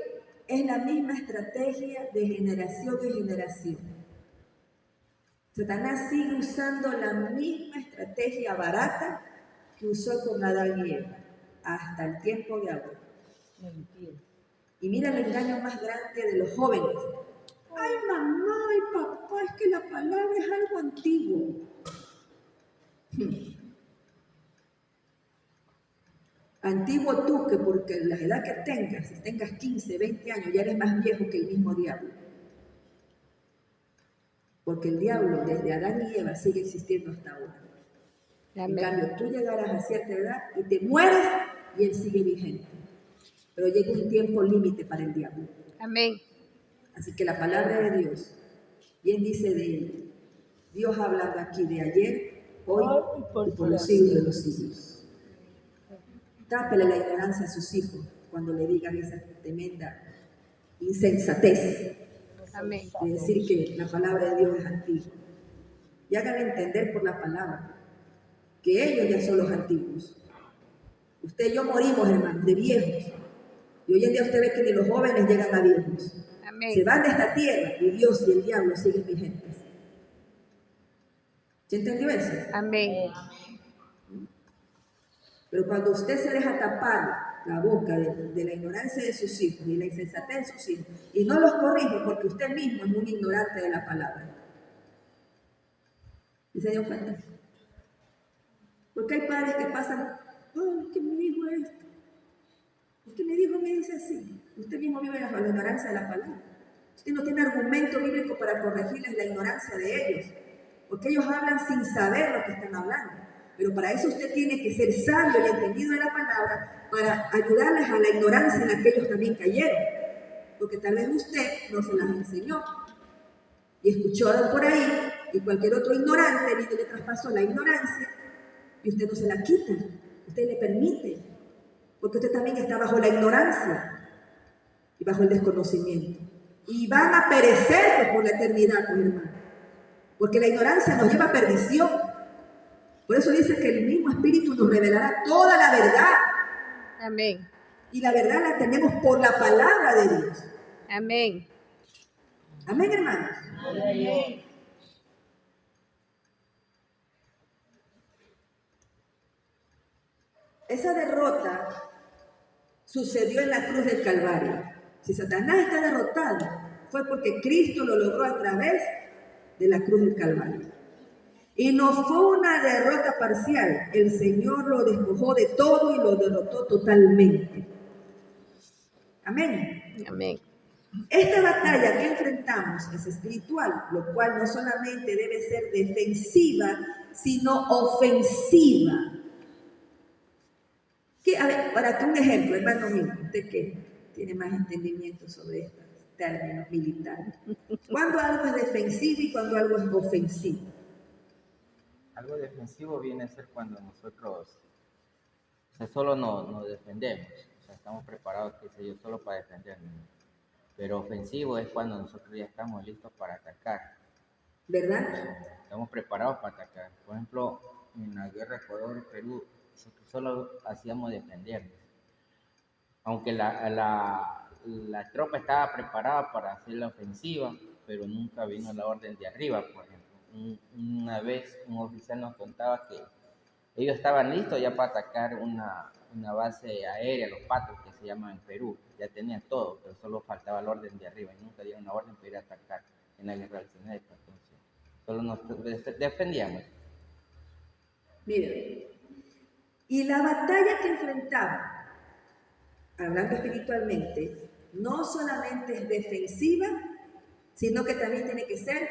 es la misma estrategia de generación en generación. Satanás sigue usando la misma estrategia barata que usó con Adán y Eva hasta el tiempo de ahora. Y mira el engaño más grande de los jóvenes. Ay, mamá y papá, es que la palabra es algo antiguo. Antiguo tú, que porque la edad que tengas, si tengas 15, 20 años, ya eres más viejo que el mismo diablo. Porque el diablo desde Adán y Eva sigue existiendo hasta ahora. Amén. En cambio, tú llegarás a cierta edad y te mueres y él sigue vigente. Pero llega un tiempo límite para el diablo. Amén. Así que la palabra de Dios, bien dice de él, Dios hablando aquí de ayer, hoy y por los siglos de los siglos. Tápele la ignorancia a sus hijos cuando le digan esa tremenda insensatez Amén. de decir que la palabra de Dios es antigua. Y háganle entender por la palabra que ellos ya son los antiguos. Usted y yo morimos, hermanos, de viejos. Y hoy en día usted ve que ni los jóvenes llegan a viejos. Amén. Se van de esta tierra y Dios y el diablo siguen vigentes. ¿Se entendió eso? Amén. Pero cuando usted se deja tapar la boca de la ignorancia de sus hijos y la insensatez de sus hijos y no los corrige porque usted mismo es un ignorante de la palabra. ¿Y se dio cuenta? Porque hay padres que pasan, ay, que mi hijo es esto. Usted me dijo, me dice así. Usted mismo vive bajo la ignorancia de la palabra. Usted no tiene argumento bíblico para corregirles la ignorancia de ellos. Porque ellos hablan sin saber lo que están hablando. Pero para eso usted tiene que ser sabio y entendido de la palabra para ayudarles a la ignorancia en la que ellos también cayeron. Porque tal vez usted no se las enseñó. Y escucharon por ahí y cualquier otro ignorante vino y le traspasó la ignorancia y usted no se la quita. Usted le permite. Porque usted también está bajo la ignorancia y bajo el desconocimiento. Y van a perecer por la eternidad, pues, hermano. Porque la ignorancia nos lleva a perdición. Por eso dice que el mismo Espíritu nos revelará toda la verdad. Amén. Y la verdad la tenemos por la palabra de Dios. Amén. Amén, hermanos. Esa derrota sucedió en la cruz del Calvario. Si Satanás está derrotado, fue porque Cristo lo logró a través de la cruz del Calvario. Y no fue una derrota parcial. El Señor lo despojó de todo y lo derrotó totalmente. Amén. Amén. Esta batalla que enfrentamos es espiritual, lo cual no solamente debe ser defensiva, sino ofensiva. A ver, para que un ejemplo, hermano mío, usted que tiene más entendimiento sobre estos términos militares. ¿Cuándo algo es defensivo y cuándo algo es ofensivo? Algo defensivo viene a ser cuando nosotros, o sea, solo nos defendemos, o sea, estamos preparados, qué sé yo, solo para defendernos. Pero ofensivo es cuando nosotros ya estamos listos para atacar. ¿Verdad? Estamos preparados para atacar. Por ejemplo, en la guerra Ecuador-Perú, nosotros solo hacíamos defendernos. Aunque la tropa estaba preparada para hacer la ofensiva, pero nunca vino la orden de arriba, por ejemplo. Una vez un oficial nos contaba que ellos estaban listos ya para atacar una base aérea, los Patos, que se llaman en Perú. Ya tenían todo, pero solo faltaba la orden de arriba y nunca dieron la orden para ir a atacar en la guerra del Sinete. Entonces, solo nos defendíamos. Miren, y la batalla que enfrentamos, hablando espiritualmente, no solamente es defensiva, sino que también tiene que ser,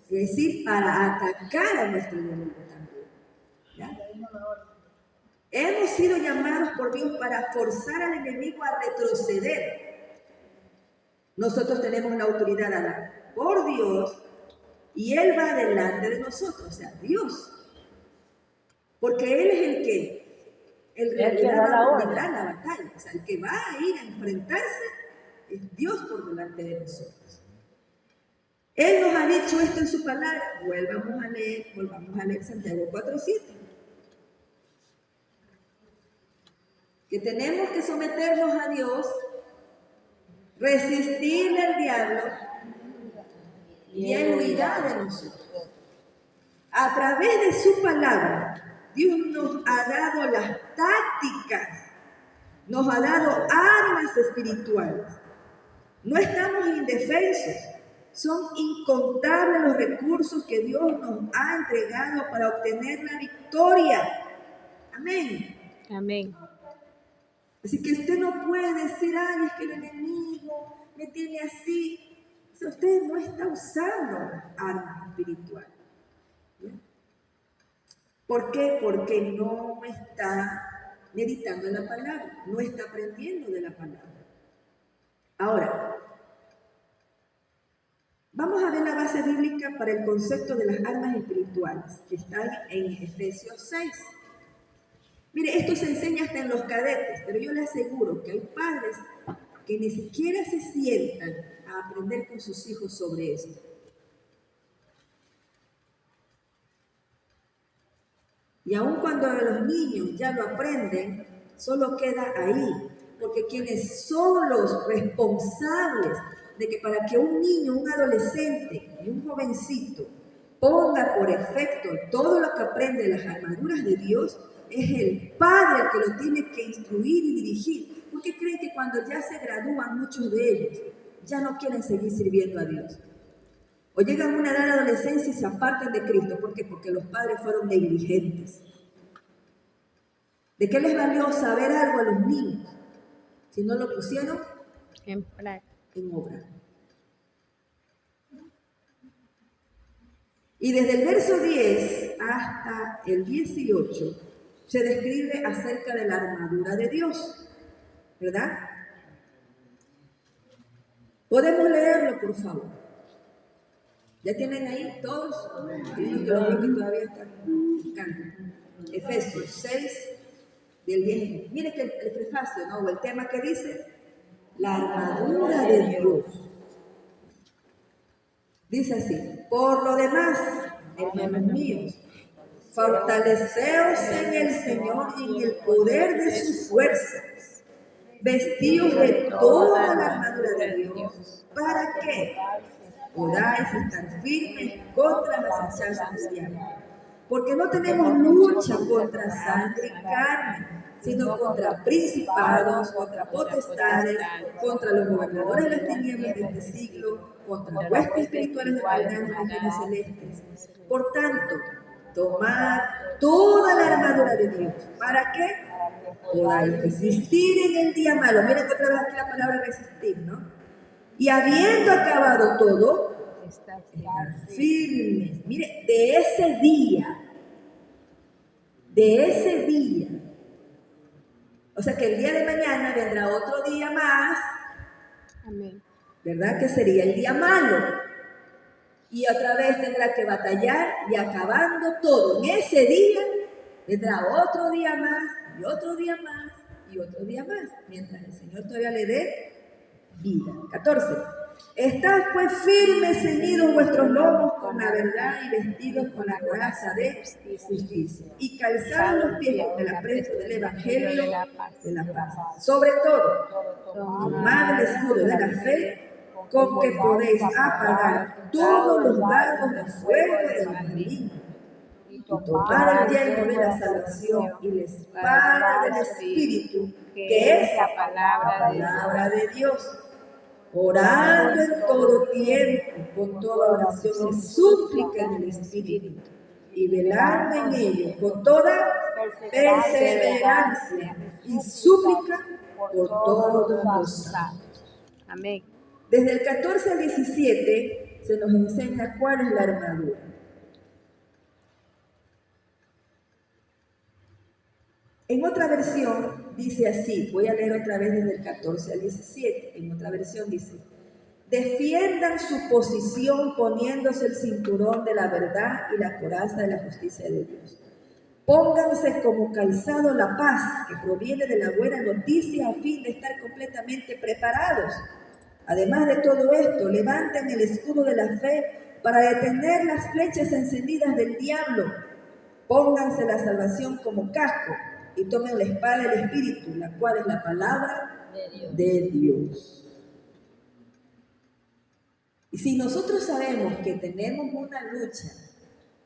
es decir, para atacar a nuestro enemigo también. ¿Ya? Hemos sido llamados por Dios para forzar al enemigo a retroceder. Nosotros tenemos la autoridad dada por Dios y Él va delante de nosotros, o sea, Dios. Porque Él es el que, en realidad va a librar la batalla. O sea, el que va a ir a enfrentarse es Dios por delante de nosotros. Él nos ha dicho esto en su palabra. Volvamos a leer Santiago 4:7. Que tenemos que someternos a Dios, resistirle al diablo y Él huirá de nosotros. A través de su palabra, Dios nos ha dado las tácticas, nos ha dado armas espirituales. No estamos indefensos, son incontables los recursos que Dios nos ha entregado para obtener la victoria. Amén. Amén. Así que usted no puede decir, ay, es que el enemigo me tiene así. O sea, usted no está usando armas espirituales. ¿Bien? ¿Por qué? Porque no está meditando en la palabra, no está aprendiendo de la palabra. Ahora, vamos a ver la base bíblica para el concepto de las armas espirituales, que está en Efesios 6. Mire, esto se enseña hasta en los cadetes, pero yo le aseguro que hay padres que ni siquiera se sientan a aprender con sus hijos sobre esto. Y aun cuando los niños ya lo aprenden, solo queda ahí, porque quienes son los responsables de que para que un niño, un adolescente y un jovencito ponga por efecto todo lo que aprende de las armaduras de Dios, es el padre el que lo tiene que instruir y dirigir. ¿Por qué creen que cuando ya se gradúan muchos de ellos, ya no quieren seguir sirviendo a Dios? O llegan a una edad de adolescencia y se apartan de Cristo. ¿Por qué? Porque los padres fueron negligentes. ¿De qué les valió saber algo a los niños si no lo pusieron En práctica. en obra? Y desde el verso 10 hasta el 18 se describe acerca de la armadura de Dios, ¿verdad? Podemos leerlo, por favor. ¿Ya tienen ahí todos? Hay unos que lo ven que todavía están buscando. Efesios 6, del 10. Mire que el prefacio, ¿no? O el tema que dice, la armadura de Dios. Dice así, por lo demás, hermanos míos, fortaleceos en el Señor y en el poder de sus fuerzas. vestidos de toda la armadura de Dios. ¿Para qué? Podáis estar firmes contra las acechas del diablo. Porque no tenemos lucha contra sangre y carne, sino contra principados, contra potestades, contra los gobernadores de las tinieblas de este siglo, contra huestes espirituales de maldad en las regiones celestes. Por tanto, tomad toda la armadura de Dios. ¿Para qué? Podáis resistir en el día malo. Miren otra vez aquí la palabra resistir, ¿no? Y habiendo acabado todo, estar firmes. Mire, de ese día, o sea que el día de mañana vendrá otro día más, Amén. ¿verdad? Que sería el día malo. Y otra vez tendrá que batallar y acabando todo. En ese día vendrá otro día más y otro día más y otro día más, mientras el Señor todavía le dé vida. 14. Estad pues firmes, ceñidos vuestros lomos con la verdad y vestidos con la coraza de justicia. Y calzados los pies con el apresto del evangelio de la paz. Sobre todo, tomad el escudo de la fe, con que podéis apagar todos los dardos de fuego del maligno. Y tomar el yelmo de la salvación y la espada del Espíritu, que es la palabra de Dios. Orando en todo tiempo, con toda oración y súplica en el Espíritu, y velando en ello con toda perseverancia y súplica por todos los santos. Amén. Desde el 14 al 17 se nos enseña cuál es la armadura. En otra versión dice así, voy a leer otra vez desde el 14 al 17, en otra versión dice: defiendan su posición poniéndose el cinturón de la verdad y la coraza de la justicia de Dios. Pónganse como calzado la paz que proviene de la buena noticia a fin de estar completamente preparados. Además de todo esto, levanten el escudo de la fe para detener las flechas encendidas del diablo. Pónganse la salvación como casco y tomen la espada del Espíritu, la cual es la palabra de Dios. Y si nosotros sabemos que tenemos una lucha,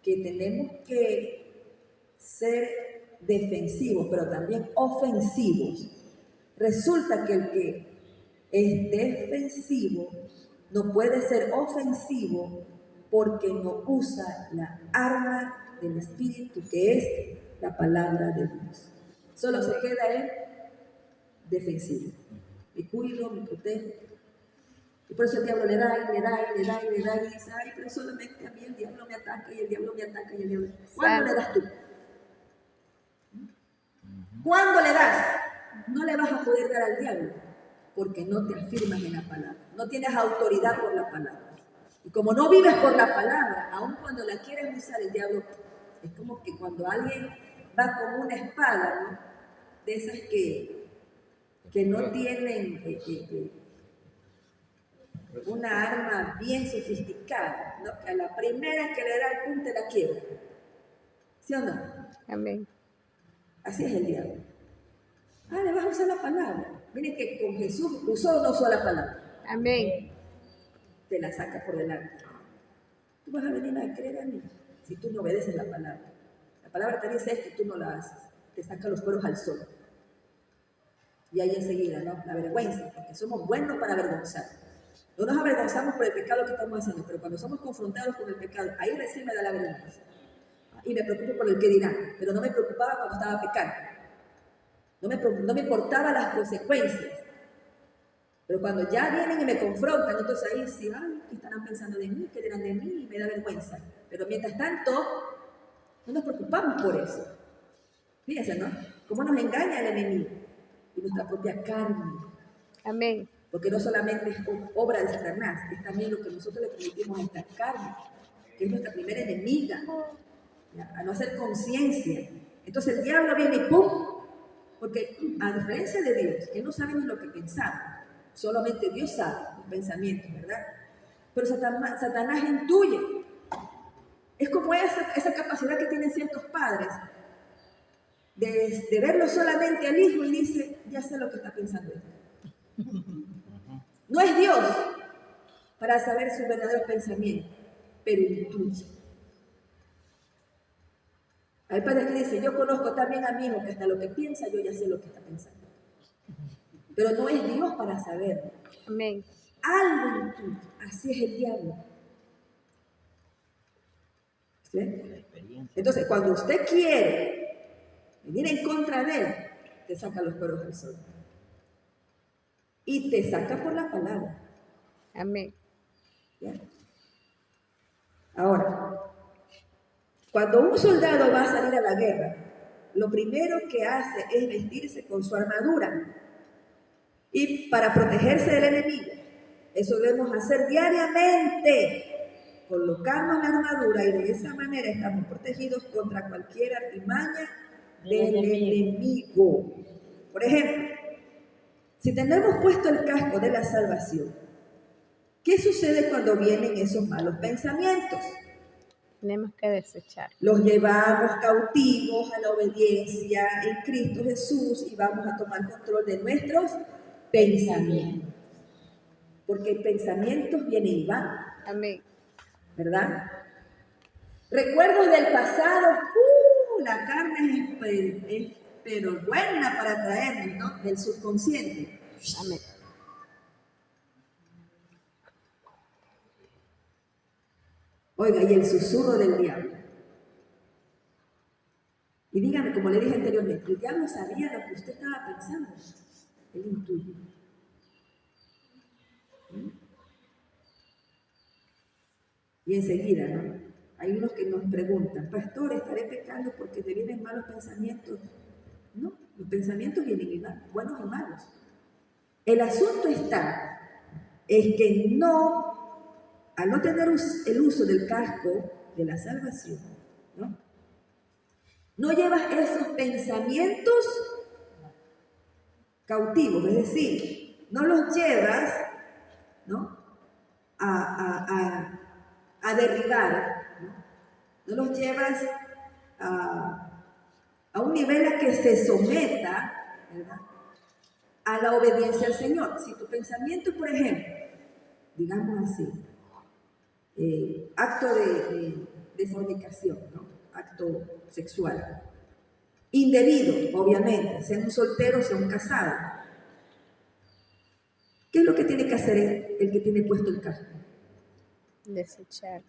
que tenemos que ser defensivos, pero también ofensivos, resulta que el que es defensivo no puede ser ofensivo porque no usa la arma del Espíritu, que es la palabra de Dios. Solo se queda en defensivo. Me cuido, me protejo. Y por eso el diablo le da y dice: ay, pero solamente a mí el diablo me ataca y el diablo me ataca y el diablo. ¿Cuándo le das tú? ¿Cuándo le das? No le vas a poder dar al diablo porque no te afirmas en la palabra. No tienes autoridad por la palabra. Y como no vives por la palabra, aun cuando la quieres usar, el diablo es como que cuando alguien va con una espada, ¿no? De esas que no tienen una arma bien sofisticada, ¿no? Que a la primera que le da el punte la quiebra. ¿Sí o no? Amén. Así es el diablo. Le vas a usar la palabra. Miren que con Jesús usó o no usó la palabra. Amén. Te la saca por delante. Tú vas a venir a creer a mí si tú no obedeces la palabra. La palabra te dice esto y tú no la haces. Te saca los cueros al sol. Y ahí enseguida, ¿no? La vergüenza, porque somos buenos para avergonzar. No nos avergonzamos por el pecado que estamos haciendo, pero cuando somos confrontados con el pecado, ahí recién me da la vergüenza. Y me preocupo por el que dirán, pero no me preocupaba cuando estaba pecando. No me importaban las consecuencias. Pero cuando ya vienen y me confrontan, entonces ahí sí, ¿qué estarán pensando de mí? ¿Qué dirán de mí? Y me da vergüenza. Pero mientras tanto, no nos preocupamos por eso. Fíjense, ¿no? Cómo nos engaña el enemigo y nuestra propia carne. Amén. Porque no solamente es obra de Satanás, es también lo que nosotros le permitimos a esta carne, que es nuestra primera enemiga, ¿ya? A no hacer conciencia. Entonces el diablo viene y ¡pum! Porque a diferencia de Dios, que no sabe ni lo que pensamos, solamente Dios sabe los pensamientos, ¿verdad? Pero Satanás intuye. Es como esa capacidad que tienen ciertos padres de verlo solamente al hijo y dice, ya sé lo que está pensando él. No es Dios para saber sus verdaderos pensamientos, pero intuye. Hay padres que dicen, yo conozco también a mi hijo que hasta lo que piensa yo ya sé lo que está pensando. Pero no es Dios para saberlo. Amén. Algo intuye. Así es el diablo. ¿Sí? Entonces, cuando usted quiere venir en contra de él, te saca los cueros del sol. Y te saca por la palabra. Amén. ¿Ya? Ahora, cuando un soldado va a salir a la guerra, lo primero que hace es vestirse con su armadura. Y para protegerse del enemigo, eso debemos hacer diariamente, colocarnos la armadura y de esa manera estamos protegidos contra cualquier artimaña del enemigo. Por ejemplo, si tenemos puesto el casco de la salvación, ¿qué sucede cuando vienen esos malos pensamientos? Tenemos que desechar. Los llevamos cautivos a la obediencia en Cristo Jesús y vamos a tomar control de nuestros pensamientos. Porque pensamientos vienen y van, Amén. ¿verdad? Recuerdos del pasado, la carne es pero buena para traernos, ¿no? Del subconsciente. Amén. Oiga, y el susurro del diablo. Y dígame, como le dije anteriormente, el diablo sabía lo que usted estaba pensando. Él intuye. Y enseguida, ¿no? Hay unos que nos preguntan, pastor, ¿estaré pecando porque te vienen malos pensamientos? No, los pensamientos vienen y van, buenos y malos. El asunto está en que no, al no tener el uso del casco de la salvación, no llevas esos pensamientos cautivos, es decir, no los llevas, ¿no? a derribar, no los llevas a un nivel a que se someta, ¿verdad?, a la obediencia al Señor. Si tu pensamiento, por ejemplo, digamos así, acto de fornicación, ¿no?, acto sexual, indebido, obviamente, sea un soltero, sea un casado, ¿qué es lo que tiene que hacer el que tiene puesto el casco? Desechar.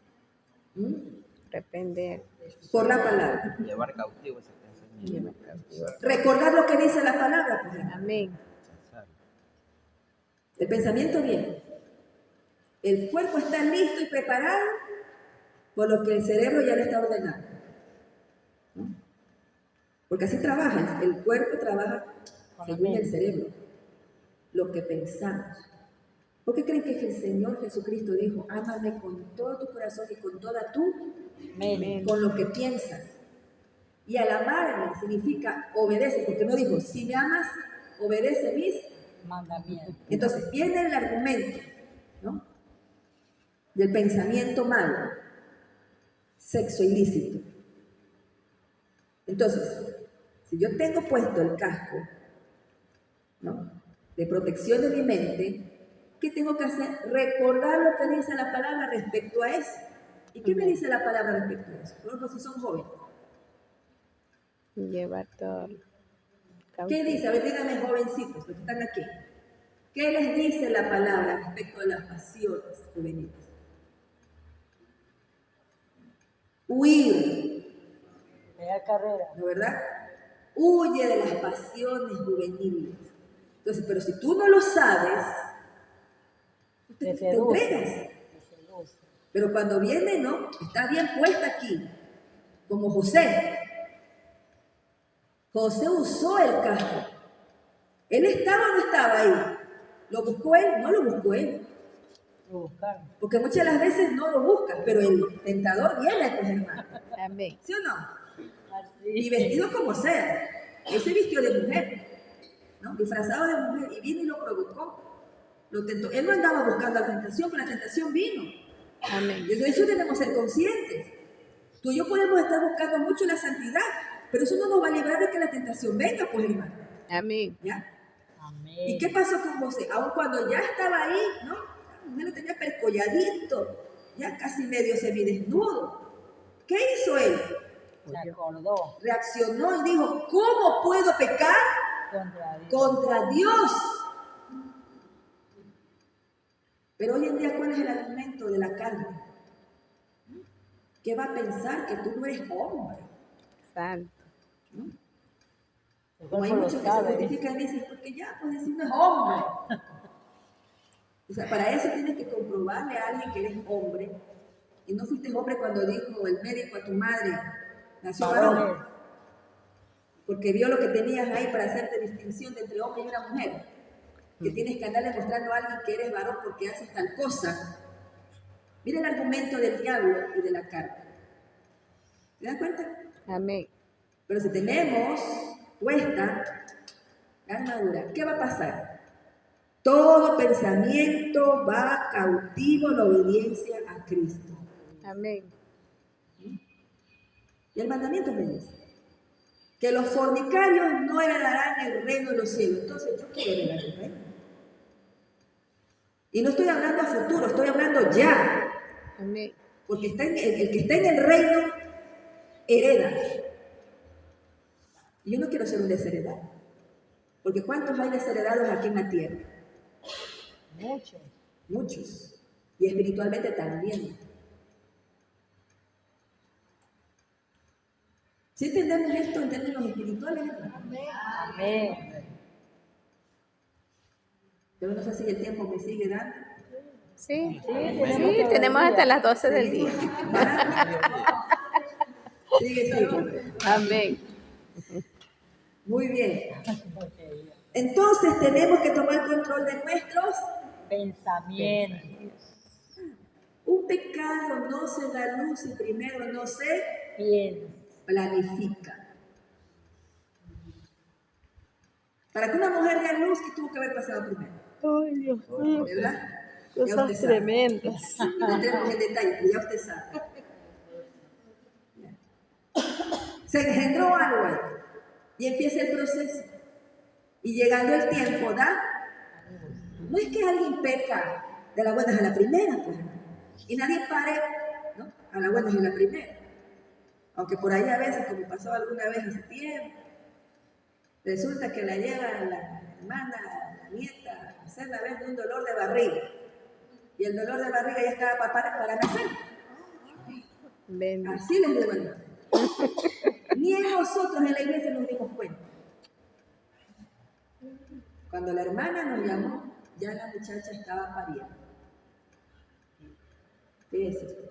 Reprender. Por la palabra. Llevar cautivo ese pensamiento. Recordar lo que dice la palabra, por ejemplo. Amén. El pensamiento viene. El cuerpo está listo y preparado por lo que el cerebro ya le está ordenando. ¿No? Porque así trabaja. El cuerpo trabaja según el cerebro. Lo que pensamos. ¿Por qué creen que el Señor Jesucristo dijo, ámame con todo tu corazón y con toda tu mente, con lo que piensas? Y al amarme significa obedece, porque no dijo, si me amas, obedece mis mandamientos. Entonces viene el argumento, ¿no?, del pensamiento malo, sexo ilícito. Entonces, si yo tengo puesto el casco, ¿no?, de protección de mi mente, ¿qué tengo que hacer? Recordar lo que dice la palabra respecto a eso. ¿Y qué me dice la palabra respecto a eso? Por ejemplo, si son jóvenes. Llevar todo. ¿Qué dice? A ver, díganme, jovencitos, los que están aquí. ¿Qué les dice la palabra respecto a las pasiones juveniles? Huir. Dejar carrera. ¿No, verdad? Huye de las pasiones juveniles. Entonces, pero si tú no lo sabes, te entregas. Pero cuando viene, no, está bien puesta aquí, como José. José usó el casco. ¿Él estaba o no estaba ahí? ¿Lo buscó él? No lo buscó él. Lo buscaron. Porque muchas de las veces no lo buscas, pero el tentador viene a tus hermanos. Amén. ¿Sí o no? Así. Y vestido como sea. Él se vistió de mujer, ¿no?, disfrazado de mujer, y vino y lo provocó. Lo tentó. Él no andaba buscando la tentación, pero la tentación vino. Amén. Y de eso debemos ser conscientes. Tú y yo podemos estar buscando mucho la santidad, Pero eso no nos va a librar de que la tentación venga, pues hermano. Amén. ¿Ya? Amén. ¿Y qué pasó con José? Aun cuando ya estaba ahí, ¿no? La mujer lo tenía percolladito, ya casi medio semidesnudo. ¿Qué hizo él? Se acordó Reaccionó y dijo, ¿cómo puedo pecar contra Dios. contra Dios? Pero hoy en día, ¿cuál es el argumento de la carne? ¿Qué va a pensar? Que tú no eres hombre. Santo. El Como hay cuerpo lo muchos que se sabe. justifican y dicen, porque ya, pues decir no es hombre. O sea, para eso tienes que comprobarle a alguien que eres hombre. Y no fuiste hombre cuando dijo el médico a tu madre, nació varón. Varones. Porque vio lo que tenías ahí para hacerte distinción de entre hombre y una mujer. Que tienes que andarle mostrando a alguien que eres varón porque haces tal cosa. Mira el argumento del diablo y de la carne. ¿Te das cuenta? Amén. Pero si tenemos puesta la armadura, ¿qué va a pasar? Todo pensamiento va cautivo a la obediencia a Cristo. Amén. Y el mandamiento me dice que los fornicarios no heredarán el reino de los cielos. Entonces yo quiero heredar el reino. Y no estoy hablando a futuro, estoy hablando ya. Amén. Porque el que está en el reino hereda. Y yo no quiero ser un desheredado. Porque ¿cuántos hay desheredados aquí en la tierra? Muchos. Muchos. Y espiritualmente también. ¿Sí entendemos esto en términos espirituales? Amén. Yo no sé si el tiempo me sigue dando. Sí, tenemos sí, todo tenemos el hasta día. las 12 del día. Sigue. Amén. Muy bien. Entonces tenemos que tomar control de nuestros. Pensamientos. Un pecado no se da luz si primero no se Piensa. planifica. Para que una mujer dé luz, ¿qué tuvo que haber pasado primero? Ay, Dios mío. ¿Verdad? Cosas tremendas. No entremos en detalle, pero ya usted sabe. Se engendró algo ahí. Y empieza el proceso. Y llegando el tiempo, ¿da? No es que alguien peca de las buenas a la primera, pues. Y nadie pare, ¿no? A las buenas a la primera. Aunque por ahí a veces, como pasó alguna vez hace tiempo, resulta que la lleva la hermana, la nieta, a hacer la vez de un dolor de barriga. Y el dolor de barriga ya estaba para nacer. Bendito. Así les digo, hermano. Ni en nosotros en la iglesia nos dimos cuenta. Cuando la hermana nos llamó, ya la muchacha estaba pariendo. Fíjese usted.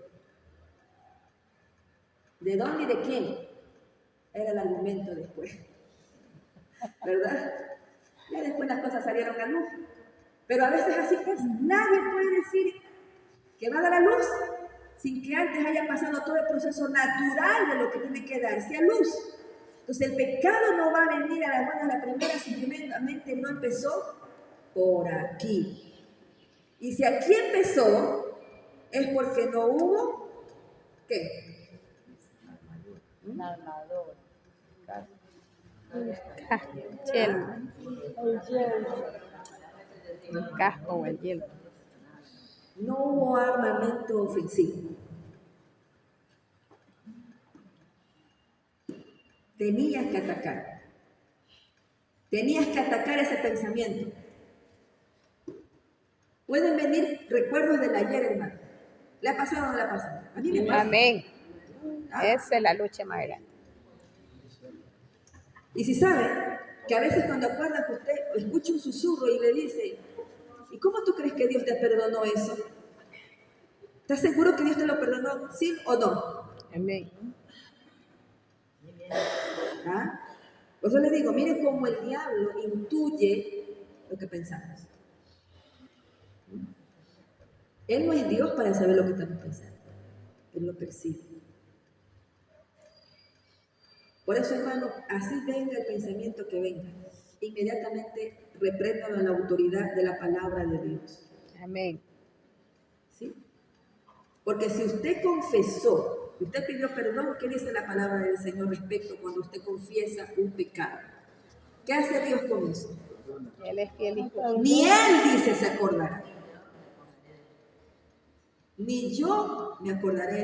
¿De dónde y de quién? Era el argumento después. ¿Verdad? Ya después las cosas salieron a luz. Pero a veces así pasa. Nadie puede decir que va a dar a luz sin que antes haya pasado todo el proceso natural de lo que tiene que darse a luz. Entonces el pecado no va a venir a las buenas a la primera, simplemente no empezó por aquí. Y si aquí empezó, es porque no hubo, ¿qué? La armadura. Yelmo. El yelmo. El casco o el yelmo. No hubo armamento ofensivo. Tenías que atacar. Tenías que atacar ese pensamiento. Pueden venir recuerdos del ayer, hermano. ¿Le ha pasado o no le ha pasado? A mí me pasa. Amén. ¿Ah? Esa es la lucha más grande. Y si sabe que a veces cuando acuerda que usted escucha un susurro y le dice, ¿y cómo tú crees que Dios te perdonó eso? ¿Estás seguro que Dios te lo perdonó, sí o no? Amén. ¿Ah? Por eso le digo, miren cómo el diablo intuye lo que pensamos. Él no es Dios para saber lo que estamos pensando. Él lo percibe. Por eso, hermano, así venga el pensamiento que venga, inmediatamente repréndalo en la autoridad de la palabra de Dios. Amén. ¿Sí? Porque si usted confesó Usted pidió perdón. ¿Qué dice la palabra del Señor respecto cuando usted confiesa un pecado? ¿Qué hace Dios con eso? Él es fiel y justo. Ni Él dice se acordará. Ni yo me acordaré de